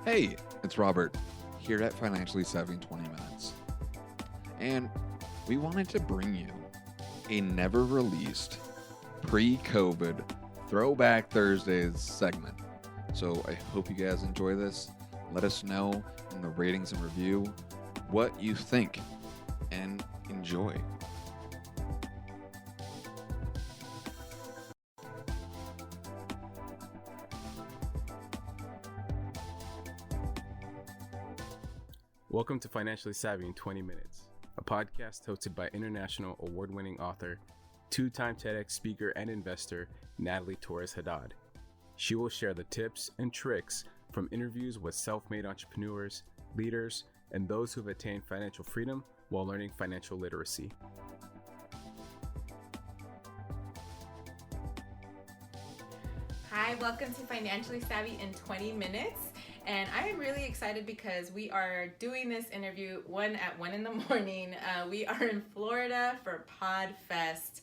Hey, it's Robert here at Financially Savvy in 20 Minutes. And we wanted to bring you a never released pre-COVID Throwback Thursdays segment. So I hope you guys enjoy this. Let us know in the ratings and review what you think and enjoy. Welcome to Financially Savvy in 20 Minutes, a podcast hosted by international award-winning author, two-time TEDx speaker and investor, Natalie Haddad. She will share the tips and tricks from interviews with self-made entrepreneurs, leaders, and those who have attained financial freedom while learning financial literacy. Hi, welcome to Financially Savvy in 20 Minutes. And I am really excited because we are doing this interview at 1 in the morning. We are in Florida for PodFest,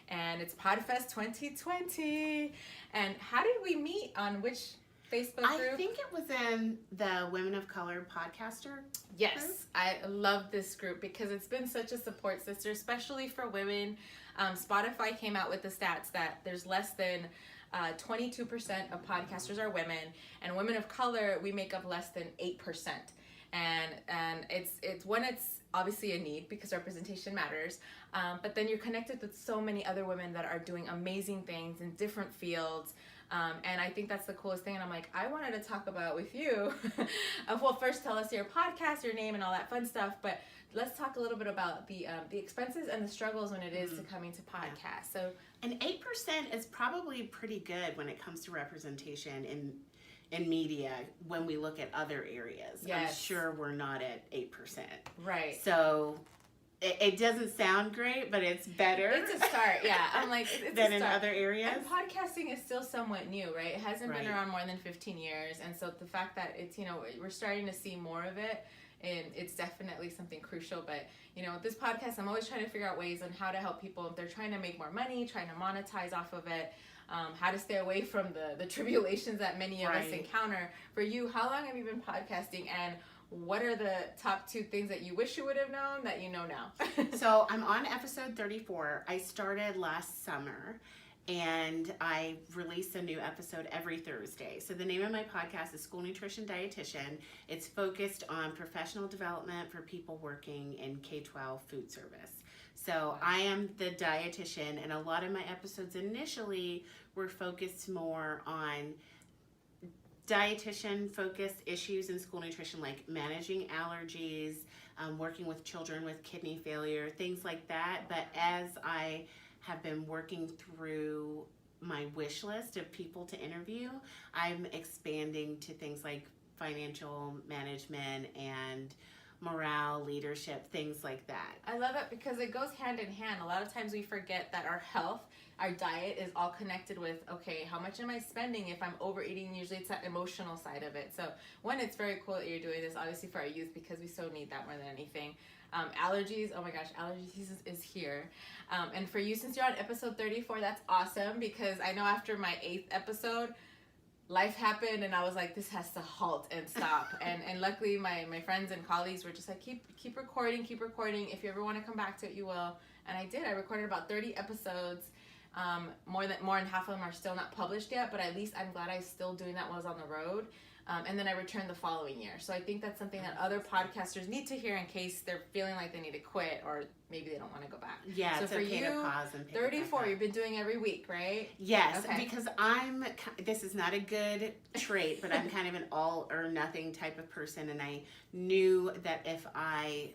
and it's PodFest 2020. And how did we meet? On which Facebook group? I think it was in the Women of Color podcaster. Yes, group. I love this group because it's been such a support system, especially for women. Spotify came out with the stats that there's less than 22% of podcasters are women, and women of color, we make up less than 8%. And it's obviously a need because representation matters, but then you're connected with so many other women that are doing amazing things in different fields. And I think that's the coolest thing. And I'm like, I wanted to talk about with you. Well, first tell us your podcast, your name, and all that fun stuff. But let's talk a little bit about the expenses and the struggles when it is to coming to podcasts. So, and 8% is probably pretty good when it comes to representation in media when we look at other areas. Yes. I'm sure we're not at 8%. Right. So it doesn't sound great, but it's better. It's a start, yeah. I'm like, it's than a in start. other areas. And podcasting is still somewhat new, right? It hasn't been Right. around more than 15 years. And so the fact that it's, we're starting to see more of it, and it's definitely something crucial. But, with this podcast, I'm always trying to figure out ways on how to help people if they're trying to make more money, trying to monetize off of it, how to stay away from the tribulations that many of us Right. encounter. For you, how long have you been podcasting, and what are the top 2 things that you wish you would have known that you know now? So I'm on episode 34. I started last summer, and I release a new episode every Thursday. So the name of my podcast is School Nutrition Dietitian. It's focused on professional development for people working in K-12 food service. So I am the dietitian, and a lot of my episodes initially were focused more on dietitian focused issues in school nutrition, like managing allergies, working with children with kidney failure, things like that. But as I have been working through my wish list of people to interview, I'm expanding to things like financial management and morale, leadership, things like that. I love it because it goes hand in hand. A lot of times we forget that our health, our diet is all connected with, okay, how much am I spending if I'm overeating? Usually it's that emotional side of it. So one, it's very cool that you're doing this, obviously for our youth, because we so need that more than anything. Allergies, oh my gosh, allergy season is here. And for you, since you're on episode 34, that's awesome, because I know after my 8th episode, life happened and I was like, this has to halt and stop. and luckily my friends and colleagues were just like, keep recording. If you ever want to come back to it, you will. And I did. I recorded about 30 episodes. More than half of them are still not published yet, but at least I'm glad I was still doing that while I was on the road. And then I returned the following year. So I think that's something that other podcasters need to hear in case they're feeling like they need to quit, or maybe they don't want to go back. Yeah, so it's for okay you, to pause and pick 34, you've been doing every week, right? Yes, Okay. because this is not a good trait, but I'm kind of an all or nothing type of person, and I knew that if I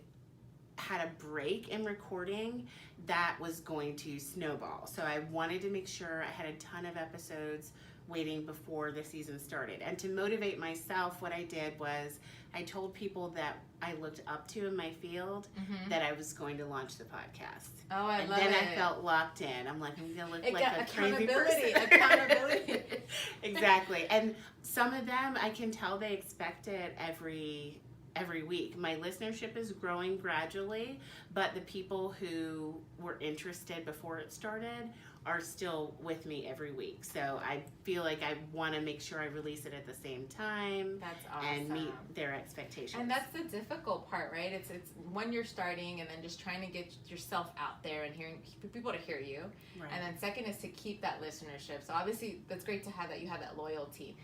had a break in recording, that was going to snowball. So I wanted to make sure I had a ton of episodes waiting before the season started. And to motivate myself, what I did was I told people that I looked up to in my field that I was going to launch the podcast. Oh, I love And it. then I felt locked in. I'm like, I'm going to look like a crazy accountability. person. Accountability. Exactly. And some of them, I can tell they expect it every week. My listenership is growing gradually, but the people who were interested before it started are still with me every week. So I feel like I want to make sure I release it at the same time. That's awesome. And meet their expectations. And that's the difficult part, right? It's when you're starting and then just trying to get yourself out there and hearing people to hear you. Right. And then second is to keep that listenership. So obviously that's great to have that you have that loyalty.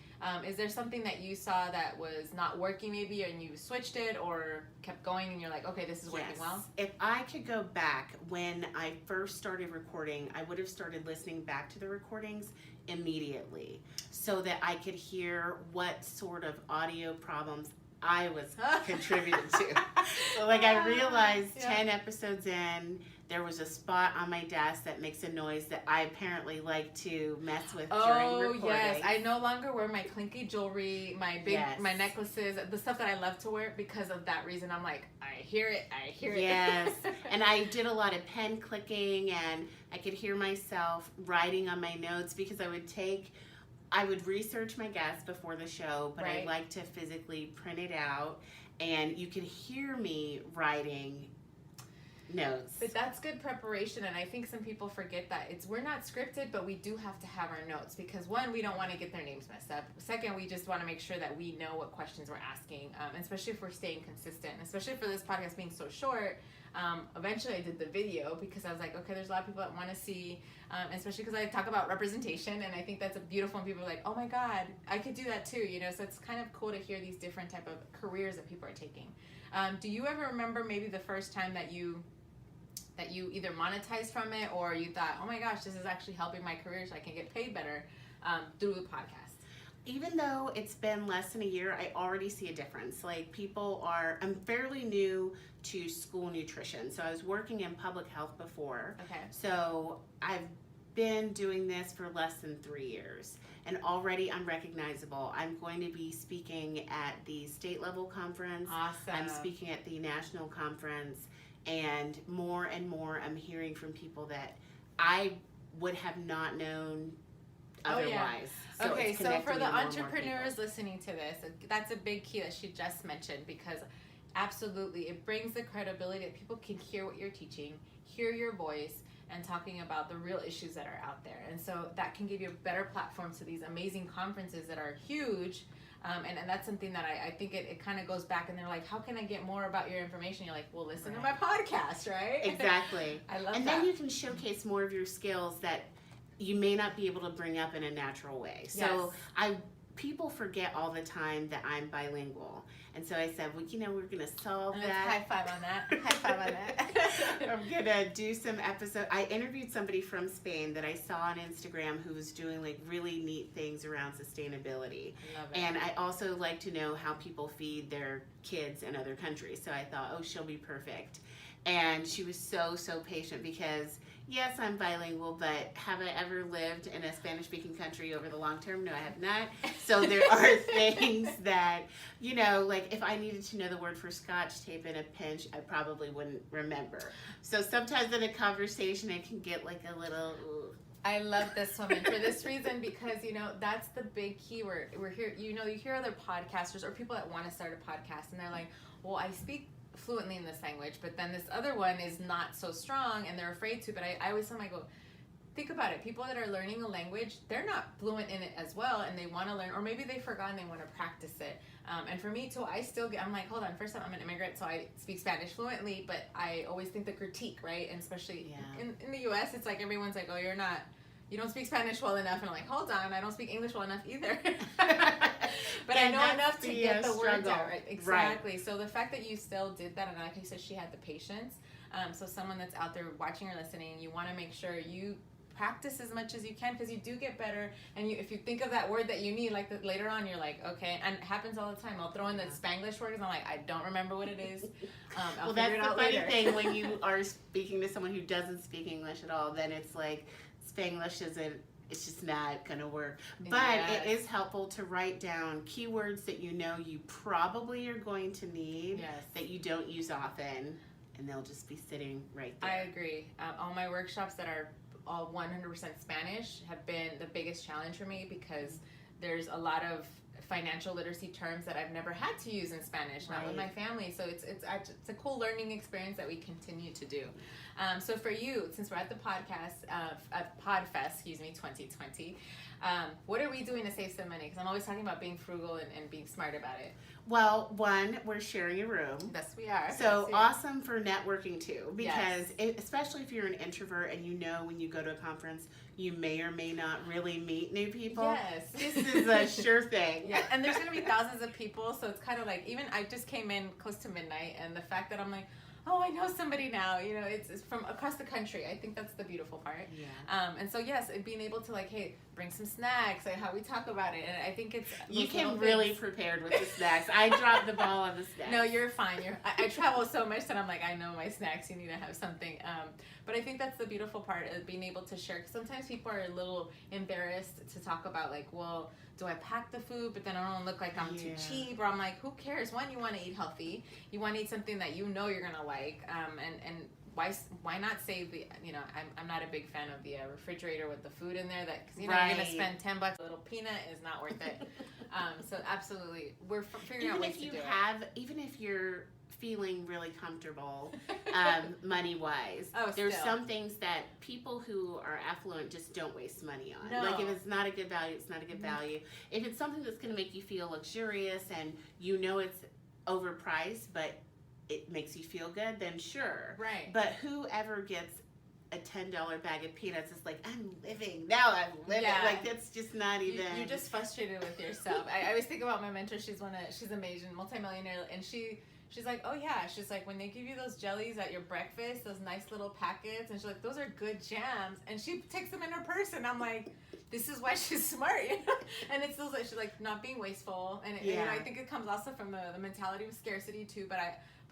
Is there something that you saw that was not working maybe and you switched it or kept going and you're like, okay, this is working well? If I could go back when I first started recording, I would have started listening back to the recordings immediately so that I could hear what sort of audio problems I was contributing to. So like I realized 10 episodes in, there was a spot on my desk that makes a noise that I apparently like to mess with during recording. Oh yes, I no longer wear my clinky jewelry, my my necklaces, the stuff that I love to wear because of that reason. I'm like, I hear it. Yes, and I did a lot of pen clicking, and I could hear myself writing on my notes because I would research my guests before the show, but I like to physically print it out, and you can hear me writing notes. But that's good preparation, and I think some people forget that we're not scripted, but we do have to have our notes because one, we don't want to get their names messed up. Second, we just want to make sure that we know what questions we're asking, especially if we're staying consistent, especially for this podcast being so short. Eventually I did the video because I was like, okay, there's a lot of people that want to see, especially because I talk about representation, and I think that's a beautiful, and people are like, oh my God, I could do that too, you know, so it's kind of cool to hear these different type of careers that people are taking. Do you ever remember maybe the first time that you either monetized from it or you thought, oh my gosh, this is actually helping my career so I can get paid better through the podcast? Even though it's been less than a year, I already see a difference. Like I'm fairly new to school nutrition. So I was working in public health before. Okay. So I've been doing this for less than 3 years. And already I'm recognizable. I'm going to be speaking at the state level conference. Awesome. I'm speaking at the national conference. And more I'm hearing from people that I would have not known otherwise. So okay, so for the entrepreneurs listening to this, that's a big key that she just mentioned, because absolutely it brings the credibility that people can hear what you're teaching, hear your voice, and talking about the real issues that are out there. And so that can give you a better platform to these amazing conferences that are huge. And that's something that I think it kind of goes back, and they're like, how can I get more about your information? You're like, well, listen to my podcast, right? Exactly. I love that. And then you can showcase more of your skills that you may not be able to bring up in a natural way. So people forget all the time that I'm bilingual. And so I said, well, we're going to solve that. High five on that. High five on that. I'm going to do some episodes. I interviewed somebody from Spain that I saw on Instagram who was doing like really neat things around sustainability. Love it. And I also like to know how people feed their kids in other countries. So I thought, oh, she'll be perfect. And she was so patient because, yes, I'm bilingual, but have I ever lived in a Spanish-speaking country over the long term? No, I have not. So there are things that, like if I needed to know the word for scotch tape in a pinch, I probably wouldn't remember. So sometimes in a conversation, it can get like a little... Ooh. I love this woman for this reason, because, that's the big key. We're here, you hear other podcasters or people that want to start a podcast, and they're like, well, I speak fluently in this language, but then this other one is not so strong and they're afraid to. But I always tell them, I go, think about it. People that are learning a language, they're not fluent in it as well, and they want to learn, or maybe they forgot and they want to practice it. And for me too, I'm like, hold on, first time I'm an immigrant, so I speak Spanish fluently, but I always think the critique, right? And especially in the US, it's like everyone's like, oh, you don't speak Spanish well enough. And I'm like, hold on, I don't speak English well enough either. But I know enough to get the words out, right? Exactly. Right. So the fact that you still did that, and like you said, she had the patience. So someone that's out there watching or listening, you want to make sure you practice as much as you can, because you do get better. And if you think of that word that you need, like later on, you're like, okay. And it happens all the time. I'll throw in the Spanglish word, and I'm like, I don't remember what it is. I'll figure it out later. Well, that's the funny thing when you are speaking to someone who doesn't speak English at all. Then it's like Spanglish it's just not going to work. But it is helpful to write down keywords that you probably are going to need that you don't use often, and they'll just be sitting right there. I agree. All my workshops that are all 100% Spanish have been the biggest challenge for me, because there's a lot of financial literacy terms that I've never had to use in Spanish, not with my family. So it's a cool learning experience that we continue to do. So for you, since we're at the podcast, PodFest, 2020, what are we doing to save some money? Because I'm always talking about being frugal and being smart about it. Well, one, we're sharing a room. Yes, we are. So awesome for networking too, because especially if you're an introvert and you know when you go to a conference, you may or may not really meet new people. Yes. This is a sure thing. Yeah, and there's going to be thousands of people, so it's kind of like, even I just came in close to midnight, and the fact that I'm like, oh, I know somebody now, it's from across the country. I think that's the beautiful part. Yeah. And so, yes, being able to, like, hey, bring some snacks, like how we talk about it. And I think it's... You came really prepared with the snacks. I dropped the ball on the snacks. No, you're fine. I travel so much that I'm like, I know my snacks. You need to have something. But I think that's the beautiful part, of being able to share. 'Cause sometimes people are a little embarrassed to talk about, like, well, do I pack the food, but then I don't look like I'm too cheap, or I'm like, who cares? One, you want to eat healthy. You want to eat something that you know you're going to like. And why not save the, I'm not a big fan of the refrigerator with the food in there, that, because you're going to spend $10, a little peanut is not worth it. So absolutely, we're figuring out ways to do it. Even if you're feeling really comfortable money-wise, there's some things that people who are affluent just don't waste money on. No. Like, if it's not a good value, it's not a good value. If it's something that's going to make you feel luxurious and you know it's overpriced, but it makes you feel good, then sure. Right. But whoever gets a $10 bag of peanuts is like, I'm living. Now I'm living. Yeah. Like, that's just not even... You're just frustrated with yourself. I always think about my mentor. She's amazing, multimillionaire, and she's like, oh yeah, she's like, when they give you those jellies at your breakfast, those nice little packets, and she's like, those are good jams, and she takes them in her purse, and I'm like, this is why she's smart, And it's those, like, she's like, not being wasteful, and I think it comes also from the mentality of scarcity too, but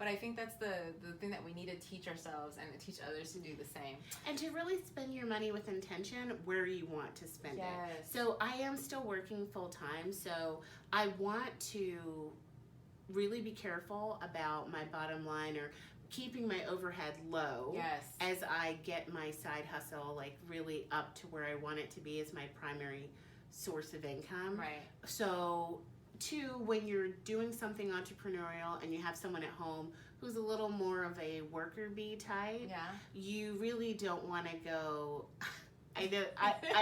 I think that's the thing that we need to teach ourselves and to teach others to do the same. And to really spend your money with intention where you want to spend it. So I am still working full time, so I want to really be careful about my bottom line, or keeping my overhead low as I get my side hustle, like, really up to where I want it to be as my primary source of income. Right. So, two, when you're doing something entrepreneurial and you have someone at home who's a little more of a worker bee type, you really don't want to go... I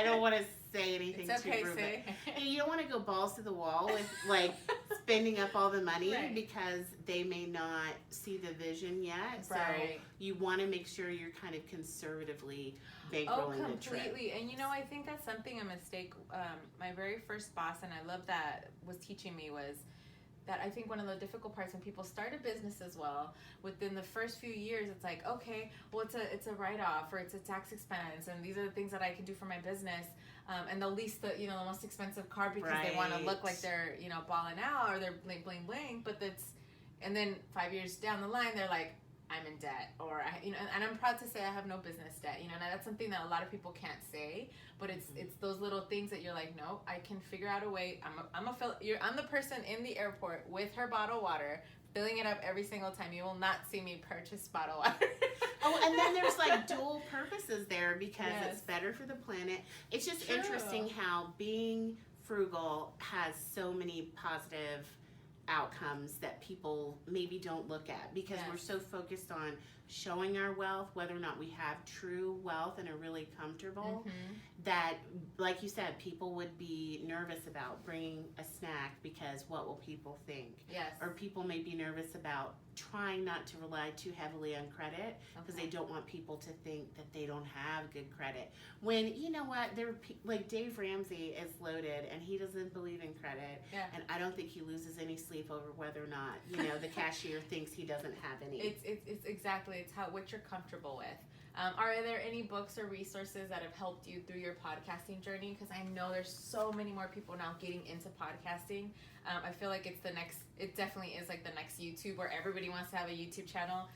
don't want to say anything too rude, but you don't want to go balls to the wall with, like, spending up all the money because they may not see the vision yet. So you want to make sure you're kind of conservatively bankrolling the trip. Completely. And I think that's a mistake. My very first boss, and I love that, was teaching me was that I think one of the difficult parts when people start a business as well, within the first few years, it's like, okay, well, it's a write-off, or it's a tax expense, and these are the things that I can do for my business, and they'll lease the most expensive car because they want to look like they're balling out, or they're bling bling bling, and then 5 years down the line, they're like, I'm in debt, or and I'm proud to say I have no business debt. And that's something that a lot of people can't say, but it's those little things that you're like, no, I can figure out a way. I'm the person in the airport with her bottled water, filling it up every single time. You will not see me purchase bottled water. And then there's, like, dual purposes there, because it's better for the planet. It's just interesting how being frugal has so many positive outcomes that people maybe don't look at, because we're so focused on showing our wealth, whether or not we have true wealth and are really comfortable, that, like you said, people would be nervous about bringing a snack because what will people think? Or people may be nervous about trying not to rely too heavily on credit because they don't want people to think that they don't have good credit. When, you know what, like, Dave Ramsey is loaded and he doesn't believe in credit, and I don't think he loses any sleep over whether or not, the cashier thinks he doesn't have any. It's exactly, it's what you're comfortable with. Are there any books or resources that have helped you through your podcasting journey? Because I know there's so many more people now getting into podcasting. I feel like it definitely is like the next YouTube, where everybody wants to have a YouTube channel.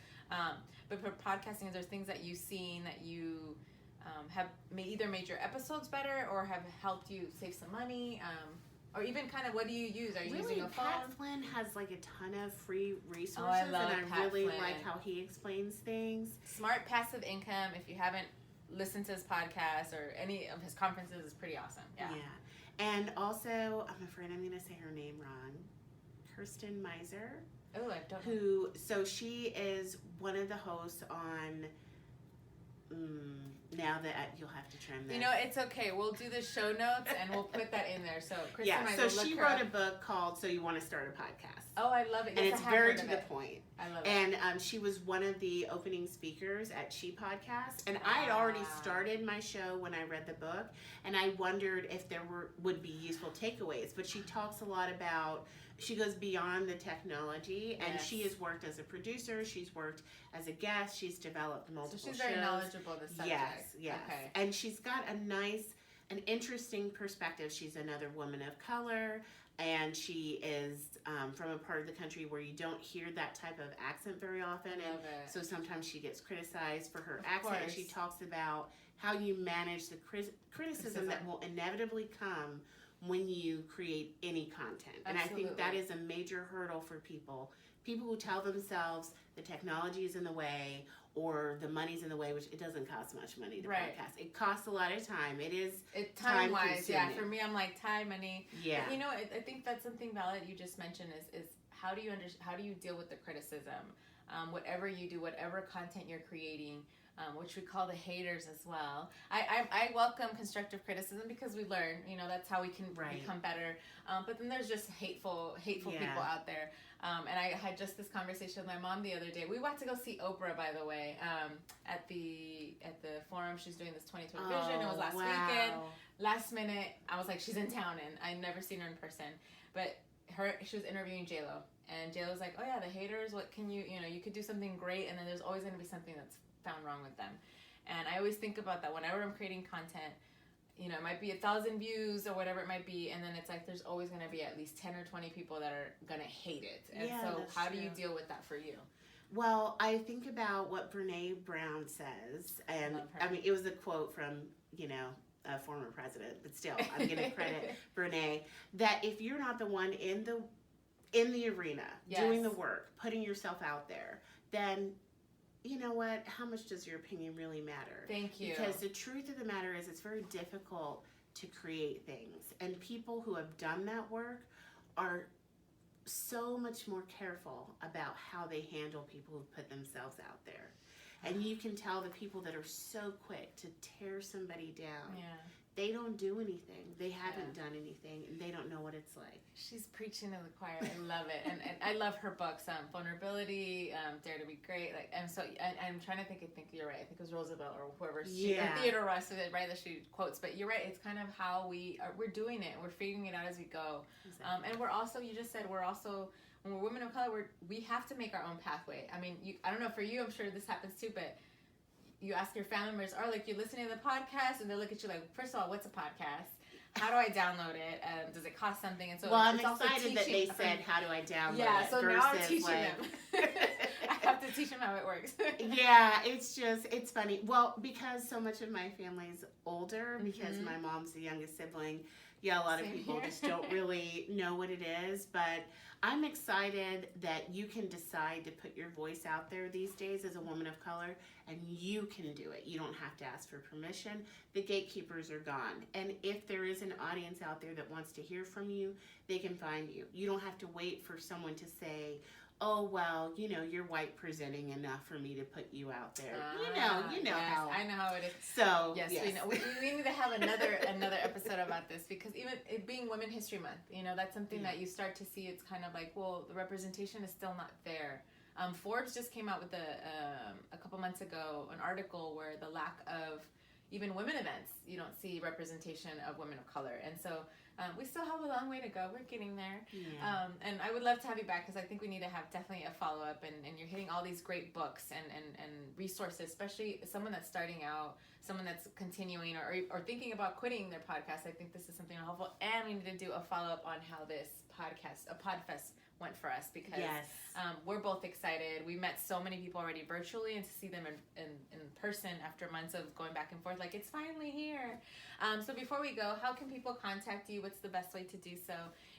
But for podcasting, there's things that you've seen that you have either made your episodes better or have helped you save some money. Or even kind of, what do you use? Are you using a phone? Pat Flynn has, like, a ton of free resources, I love and I Pat really Flynn. like how he explains things. Smart Passive Income, if you haven't listened to his podcast or any of his conferences, is pretty awesome. Yeah. And also, I'm afraid I'm going to say her name wrong. Kirsten Meiser. Oh, I don't know. So she is one of the hosts on, now that you'll have to trim this. You know, it's okay. We'll do the show notes and we'll put that in there. So, Kristen, so she wrote a book called "So You Want to Start a Podcast." Oh, I love it. And it's very to the point. I love it. And she was one of the opening speakers at She Podcast. And I had already started my show when I read the book, and I wondered if there would be useful takeaways. But she talks a lot about, she goes beyond the technology, and she has worked as a producer, she's worked as a guest, she's developed multiple shows. So she's very knowledgeable of the subject. Yes. Okay. And she's got an interesting perspective. She's another woman of color, and she is from a part of the country where you don't hear that type of accent very often. And so sometimes she gets criticized for her accent. And she talks about how you manage the criticism that will inevitably come when you create any content. And I think that is a major hurdle for people who tell themselves the technology is in the way or the money's in the way, which it doesn't cost much money to podcast. It costs a lot of time. It's time-wise, for me, I'm like time, money. Yeah. But, you know, I think that's something valid you just mentioned is how do you deal with the criticism? Whatever you do, whatever content you're creating, which we call the haters as well. I welcome constructive criticism because we learn, you know, that's how we can become better. But then there's just hateful people out there. And I had just this conversation with my mom the other day. We went to go see Oprah, by the way, at the forum. She's doing this 2020 vision. It was last weekend. Last minute, I was like, she's in town, and I'd never seen her in person. But she was interviewing J-Lo, and J-Lo's like, oh yeah, the haters, what can you could do something great, and then there's always going to be something that's found wrong with them. And I always think about that whenever I'm creating content. You know, it might be 1,000 views or whatever it might be, and then it's like there's always going to be at least 10 or 20 people that are going to hate it. And so how do you deal with that for you? Well, I think about what Brene Brown says, and I mean, it was a quote from, you know, a former president, but still, I'm going to credit Brene, that if you're not the one in the arena, doing the work, putting yourself out there, then you know what? How much does your opinion really matter? Thank you. Because the truth of the matter is it's very difficult to create things. And people who have done that work are so much more careful about how they handle people who put themselves out there. And you can tell the people that are so quick to tear somebody down. Yeah. They don't do anything. They haven't done anything, and they don't know what it's like. She's preaching to the choir. I love it, and I love her books. Vulnerability, Dare to Be Great. Like, and so I'm trying to think. I think you're right. I think it was Roosevelt or whoever. Or Theodore Roosevelt, right? That she quotes. But you're right. It's kind of how we're doing it. We're figuring it out as we go. Exactly. And we're also. You just said we're also. When we're women of color, we have to make our own pathway. I mean, I don't know for you. I'm sure this happens too, but. You ask your family members, or like you're listening to the podcast, and they look at you like, first of all, what's a podcast? How do I download it? Does it cost something? And so, well, I'm excited that they said, how do I download it? Yeah, so now I'm teaching them. I have to teach them how it works. Yeah, it's funny. Well, because so much of my family's older, because my mom's the youngest sibling, a lot of people just don't really know what it is, but I'm excited that you can decide to put your voice out there these days as a woman of color, and you can do it. You don't have to ask for permission. The gatekeepers are gone. And if there is an audience out there that wants to hear from you, they can find you. You don't have to wait for someone to say, oh, well, you know, you're white presenting enough for me to put you out there. You know how. I know how it is. So, yes. We know. We need to have another episode about this, because even it being Women History Month, you know, that's something that you start to see. It's kind of like, well, the representation is still not there. Forbes just came out with a couple months ago an article where the lack of even women events, you don't see representation of women of color. And so we still have a long way to go. We're getting there. Yeah. And I would love to have you back, because I think we need to have definitely a follow-up. And you're hitting all these great books and resources, especially someone that's starting out, someone that's continuing or thinking about quitting their podcast. I think this is something helpful. And we need to do a follow-up on how this podcast, a PodFest, went for us, because we're both excited. We met so many people already virtually, and to see them in person after months of going back and forth, like, it's finally here. So before we go, how can people contact you? What's the best way to do so?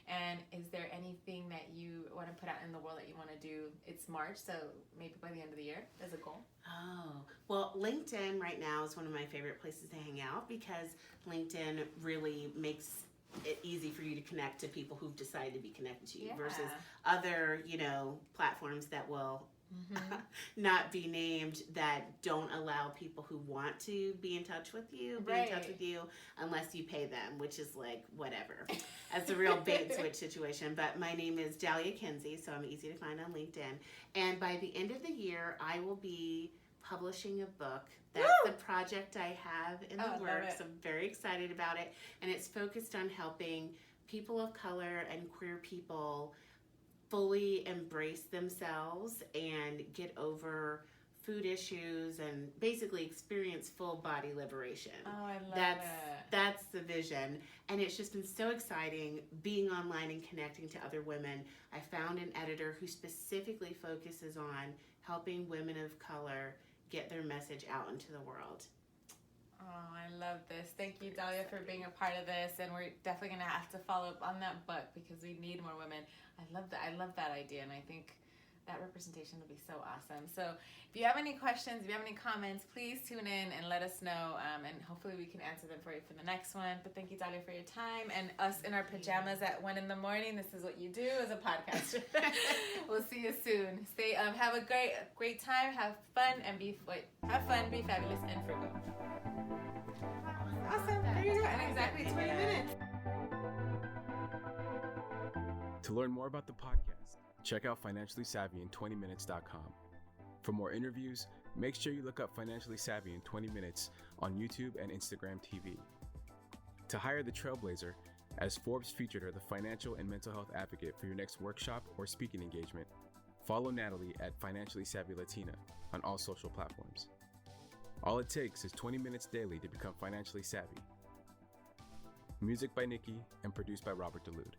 And is there anything that you want to put out in the world that you want to do? It's March, so maybe by the end of the year as a goal. Oh, well, LinkedIn right now is one of my favorite places to hang out, because LinkedIn really makes it easy for you to connect to people who've decided to be connected to you Yeah. versus other, platforms that will not be named, that don't allow people who want to be in touch with you unless you pay them, which is like whatever. That's a real bait and switch situation. But my name is Dalia Kinsey, so I'm easy to find on LinkedIn. And by the end of the year, I will be publishing a book. That's the project I have in the works. I'm very excited about it. And it's focused on helping people of color and queer people fully embrace themselves and get over food issues and basically experience full body liberation. Oh, I love it. That's the vision. And it's just been so exciting being online and connecting to other women. I found an editor who specifically focuses on helping women of color get their message out into the world. Oh, I love this. Thank you, Dalia, for being a part of this. And we're definitely going to have to follow up on that book because we need more women. I love that idea. And I think that representation will be so awesome. So if you have any questions, if you have any comments, please tune in and let us know. And hopefully we can answer them for you for the next one. But thank you, Dalia, for your time. And us in our pajamas at 1 a.m, this is what you do as a podcaster. We'll see you soon. Have a great time. Have fun, be fabulous, and frugal. Awesome. There you go. And exactly 20 minutes. To learn more about the podcast, check out Financially Savvy in 20minutes.com. For more interviews, make sure you look up Financially Savvy in 20 Minutes on YouTube and Instagram TV. To hire the Trailblazer, as Forbes featured her the financial and mental health advocate for your next workshop or speaking engagement, follow Natalie at Financially Savvy Latina on all social platforms. All it takes is 20 minutes daily to become financially savvy. Music by Nikki and produced by Robert DeLude.